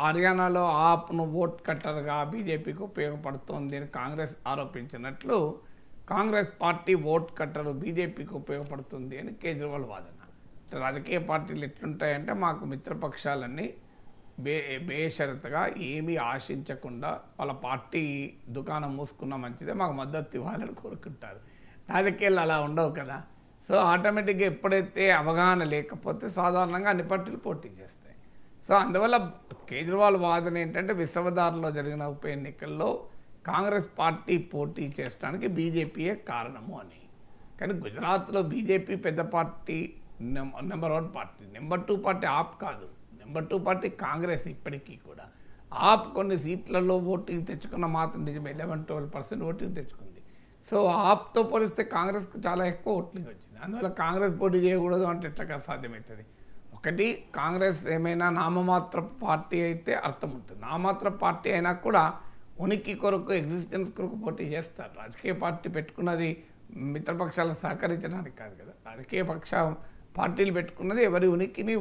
హర్యానాలో ఆప్ను ఓట్ కట్టర్గా బీజేపీకి ఉపయోగపడుతోంది అని కాంగ్రెస్ ఆరోపించినట్లు కాంగ్రెస్ పార్టీ ఓట్ కట్టరు బీజేపీకి ఉపయోగపడుతుంది అని కేజ్రీవాల్ వాదన. రాజకీయ పార్టీలు ఎట్లుంటాయంటే మాకు మిత్రపక్షాలన్నీ బేషరతుగా ఏమీ ఆశించకుండా వాళ్ళ పార్టీ దుకాణం మూసుకున్న మంచిదే మాకు మద్దతు ఇవ్వాలని కోరుకుంటారు. రాజకీయాలు అలా ఉండవు కదా. సో ఆటోమేటిక్గా ఎప్పుడైతే అవగాహన లేకపోతే సాధారణంగా అన్ని పార్టీలు పోటీ చేస్తాయి. సో అందువల్ల కేజ్రీవాల్ వాదన ఏంటంటే విశ్వదార్లో జరిగిన ఉప ఎన్నికల్లో కాంగ్రెస్ పార్టీ పోటీ చేయడానికి బీజేపీయే కారణము అని. కానీ గుజరాత్లో బీజేపీ పెద్ద పార్టీ, నెంబర్ 1 పార్టీ. నెంబర్ 2 పార్టీ ఆప్ కాదు, నెంబర్ 2 పార్టీ కాంగ్రెస్. ఇప్పటికీ కూడా ఆప్ కొన్ని సీట్లలో ఓటింగ్ తెచ్చుకున్న మాత్రం నిజమే, 11-12% ఓటింగ్ తెచ్చుకుంది. సో ఆప్తో పోలిస్తే కాంగ్రెస్కు చాలా ఎక్కువ ఓటింగ్ వచ్చింది. అందువల్ల కాంగ్రెస్ పోటీ చేయకూడదు అంటే ఎట్లా సాధ్యమవుతుంది? ఒకటి, కాంగ్రెస్ ఏమైనా నామమాత్ర పార్టీ అయితే అర్థం ఉంటుంది. నామమాత్ర పార్టీ అయినా కూడా ఉనికి కొరకు, ఎగ్జిస్టెన్స్ కొరకు పోటీ చేస్తారు. రాజకీయ పార్టీ పెట్టుకున్నది మిత్రపక్షాలకు సహకరించడానికి కాదు కదా. రాజకీయ పార్టీలు పెట్టుకున్నది ఎవరి ఉనికిని